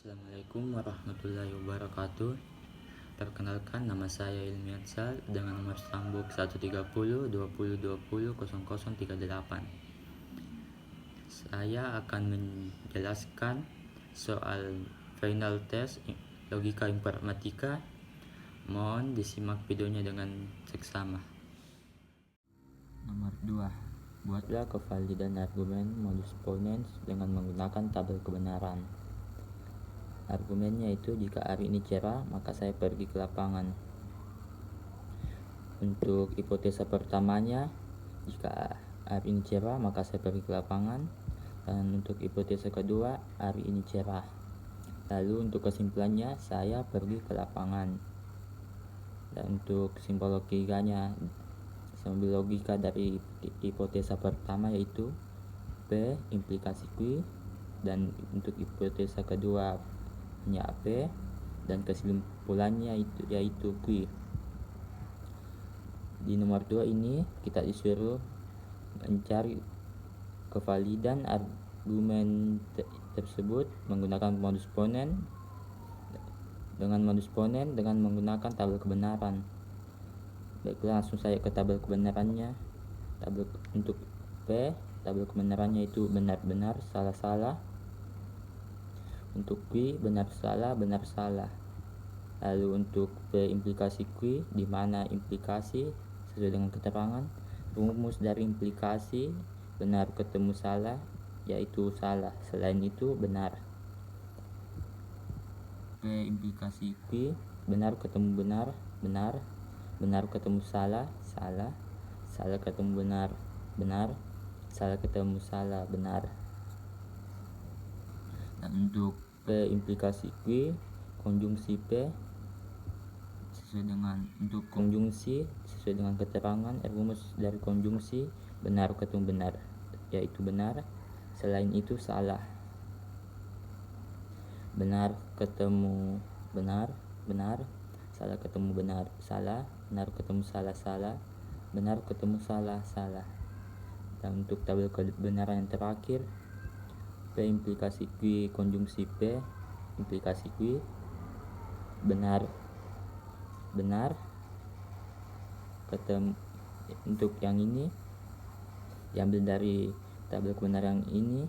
Assalamualaikum warahmatullahi wabarakatuh. Perkenalkan, nama saya Ilmi Atsal dengan nomor sambung 130 20 20 0038. Saya akan menjelaskan soal final test logika informatika. Mohon disimak videonya dengan seksama. Nomor 2. Buatlah kevalidan argumen modus ponens dengan menggunakan tabel kebenaran. Argumennya itu, jika hari ini cerah, maka saya pergi ke lapangan. Untuk hipotesa pertamanya, jika hari ini cerah, maka saya pergi ke lapangan. Dan untuk hipotesa kedua, hari ini cerah. Lalu untuk kesimpulannya, saya pergi ke lapangan. Dan untuk simbol logikanya, simbol logika dari hipotesa pertama yaitu P implikasi Q, dan untuk hipotesa kedua hanya P, dan kesimpulannya yaitu Q. Di nomor 2 ini kita disuruh mencari kevalidan argumen tersebut menggunakan modus ponens dengan menggunakan tabel kebenaran. Baiklah, langsung saya ke tabel kebenarannya. Untuk P, tabel kebenarannya itu benar-benar, salah-salah. Untuk Q, benar salah. Lalu untuk P implikasi Q, di mana implikasi sesuai dengan keterangan, rumus dari implikasi benar ketemu salah yaitu salah, selain itu benar. P implikasi Q, benar ketemu benar, benar ketemu salah, salah ketemu benar, salah ketemu salah, benar. Dan untuk P implikasi Q, konjungsi P untuk konjungsi sesuai dengan keterangan, rumus dari konjungsi benar ketemu benar yaitu benar, selain itu salah. Benar ketemu benar, salah ketemu benar, salah, benar ketemu salah, benar ketemu salah. Dan untuk tabel kebenaran yang terakhir, P implikasi Q konjungsi P implikasi Q, benar ketemu. Untuk yang ini diambil dari tabel kebenaran ini,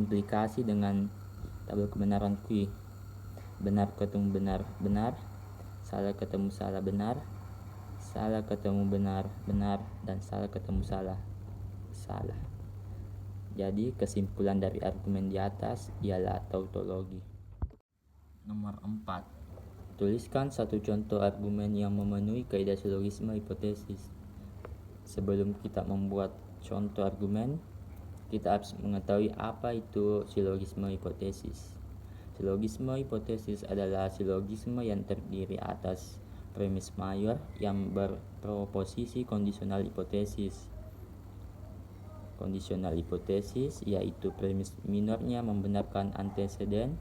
implikasi dengan tabel kebenaran Q, benar ketemu benar, salah ketemu salah, benar, salah ketemu benar, dan salah ketemu salah. Jadi kesimpulan dari argumen di atas ialah tautologi. Nomor 4. Tuliskan satu contoh argumen yang memenuhi kaidah silogisme hipotesis. Sebelum kita membuat contoh argumen, kita harus mengetahui apa itu silogisme hipotesis. Silogisme hipotesis adalah silogisme yang terdiri atas premis mayor yang berproposisi kondisional hipotesis. Kondisional hipotesis yaitu premis minornya membenarkan anteseden,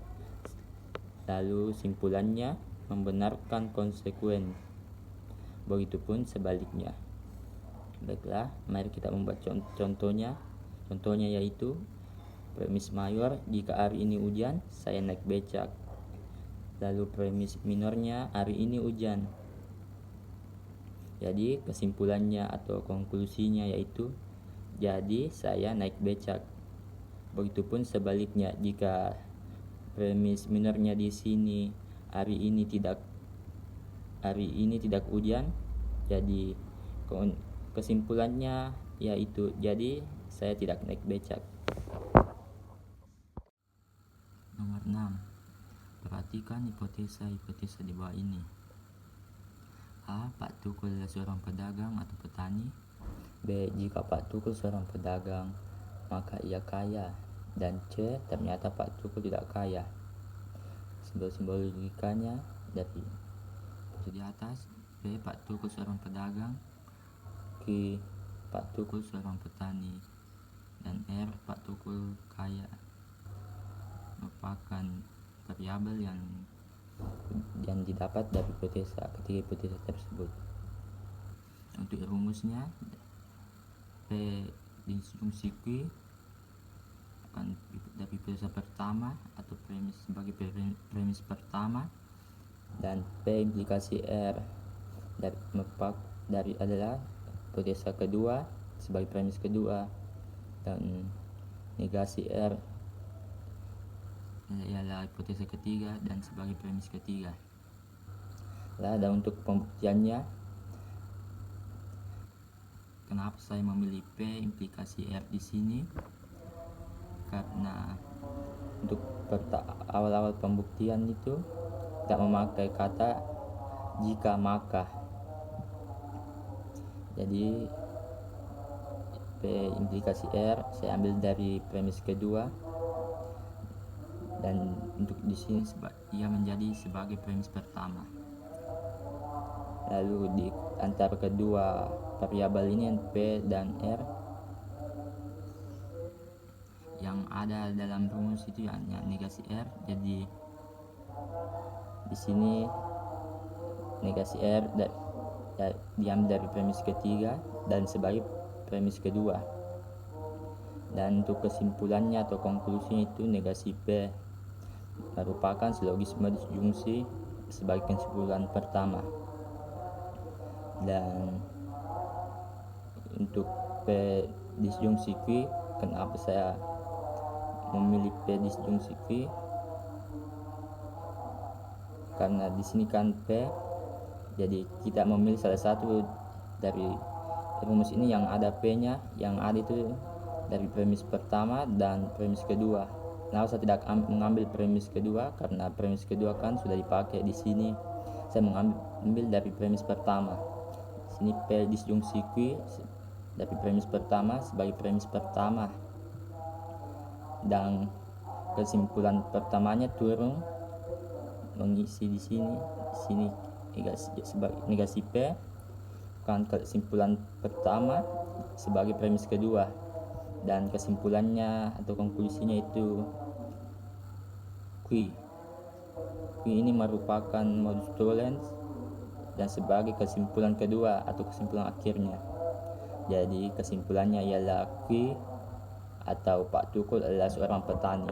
lalu simpulannya membenarkan konsekuen. Begitupun sebaliknya. Baiklah, mari kita membuat contohnya. Contohnya yaitu premis mayor, jika hari ini hujan, saya naik becak. Lalu premis minornya, hari ini hujan. Jadi kesimpulannya atau konklusinya yaitu, jadi saya naik becak. Begitupun sebaliknya, jika premis minornya di sini hari ini tidak hujan, jadi kesimpulannya yaitu, jadi saya tidak naik becak. Nomor 6. Perhatikan hipotesa di bawah ini. A. Pak Tukul adalah seorang pedagang atau petani. B. Jika Pak Tukul seorang pedagang, maka ia kaya. Dan C. Ternyata Pak Tukul tidak kaya. Simbol-simbol logikanya dari di atas. B. Pak Tukul seorang pedagang. Q. Pak Tukul seorang petani. Dan R. Pak Tukul kaya merupakan variabel yang didapat dari ketiga hipotesa tersebut. Untuk rumusnya, P disjungsi Q dari hipotesa pertama atau premis sebagai premis pertama, dan P implikasi R dari adalah hipotesa kedua sebagai premis kedua, dan negasi R ialah hipotesa ketiga dan sebagai premis ketiga. Dan untuk pembuktiannya, kenapa saya memilih P implikasi R di sini? Karena untuk awal-awal pembuktian itu tidak memakai kata jika maka. Jadi P implikasi R saya ambil dari premis kedua, dan untuk di sini ia menjadi sebagai premis pertama. Lalu di antara kedua variabel ini P dan R, yang ada dalam rumus itu hanya negasi R. Jadi di sini negasi R diambil dari premis ketiga dan sebagai premis kedua. Dan untuk kesimpulannya atau konklusinya itu negasi P merupakan silogisme disjungsi sebagai kesimpulan pertama. Dan untuk P disjungsi Q, kenapa saya memilih P disjungsi Q? Karena di sini kan P, jadi kita memilih salah satu dari rumus ini yang ada P-nya, yang ada itu dari premis pertama dan premis kedua. Nah, saya tidak mengambil premis kedua karena premis kedua kan sudah dipakai di sini. Saya mengambil dari premis pertama. Di sini P disjungsi Q dari premis pertama sebagai premis pertama. Dan kesimpulan pertamanya turun mengisi di sini negasi P kan kesimpulan pertama sebagai premis kedua, dan kesimpulannya atau konklusinya itu Q ini merupakan modus tollens dan sebagai kesimpulan kedua atau kesimpulan akhirnya. Jadi kesimpulannya ialah Q atau Pak Tukul adalah seorang petani.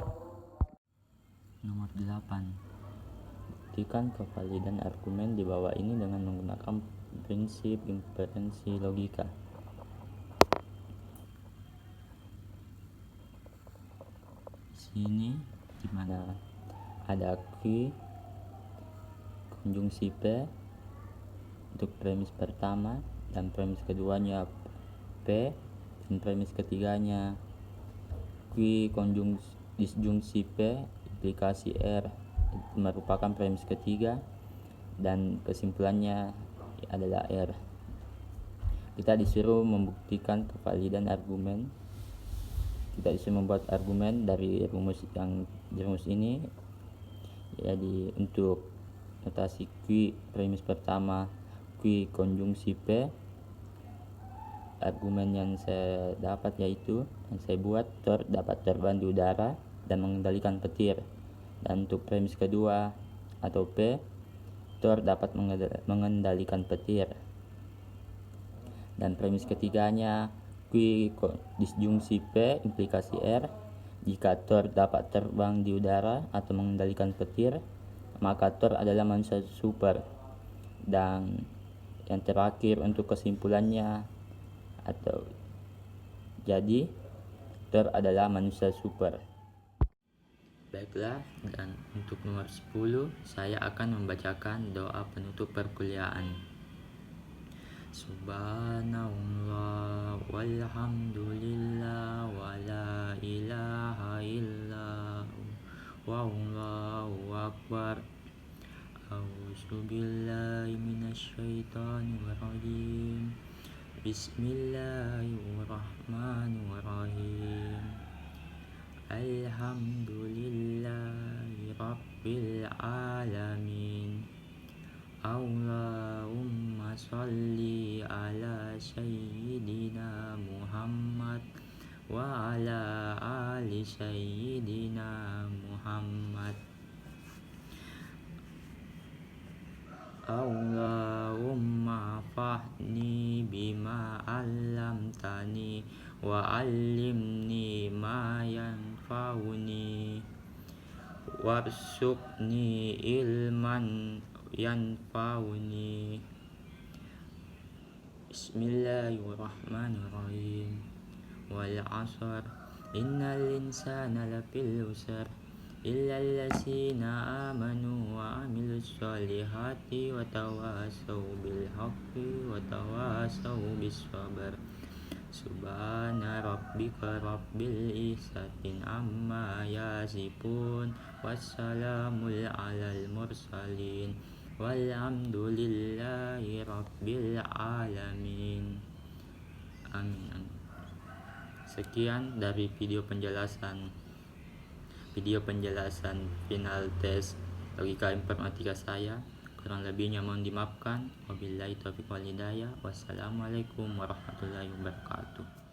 Nomor 8. Buktikan kevalidan argumen di bawah ini dengan menggunakan prinsip inferensi logika. Di sini di mana ada Q konjungsi P untuk premis pertama, dan premis keduanya P, dan premis ketiganya Q disjungsi P implikasi R merupakan premis ketiga, dan kesimpulannya adalah R. Kita disuruh membuktikan kevalidan argumen. Kita disuruh membuat argumen dari rumus ini. Jadi untuk notasi Q premis pertama Q konjungsi P, argumen yang saya dapat yaitu yang saya buat, Thor dapat terbang di udara dan mengendalikan petir. Dan untuk premis kedua atau P, Thor dapat mengendalikan petir. Dan premis ketiganya Q disjungsi P implikasi R, jika Thor dapat terbang di udara atau mengendalikan petir, maka Thor adalah manusia super. Dan yang terakhir untuk kesimpulannya atau jadi Thor adalah manusia super. Baiklah, dan untuk nomor 10 saya akan membacakan doa penutup perkuliahan. Subhanallah walhamdulillah wa la ilaha illallah wallahu akbar. A'udzubillahi minasyaitonir rajim. Bismillahirrahmanirrahim. Alhamdulillahi rabbil alamin. Allahumma sholli ala sayyidina Muhammad wa ala ali sayyidina Muhammad. Allahumma fahni bima 'allamtani wa 'allimni ma yanfa'uni yanfa'uni warzuqni ilman yanfa'uni. Bismillahirrahmanirrahim. Wal 'asr innal insana lafil khusr illa allazina amanu wa 'amilus solihati wa tawassaw bil haqqi wa tawassaw bis sabr. Subhana rabbika rabbil izzatin amma yasifun wassalamul alal mursalin walhamdulillahi rabbil alamin. Amin. Sekian dari video penjelasan final tes logika informatika saya. Kurang lebihnya mohon dimaafkan. Wabillahi taufiq wal hidayah. Wassalamualaikum warahmatullahi wabarakatuh.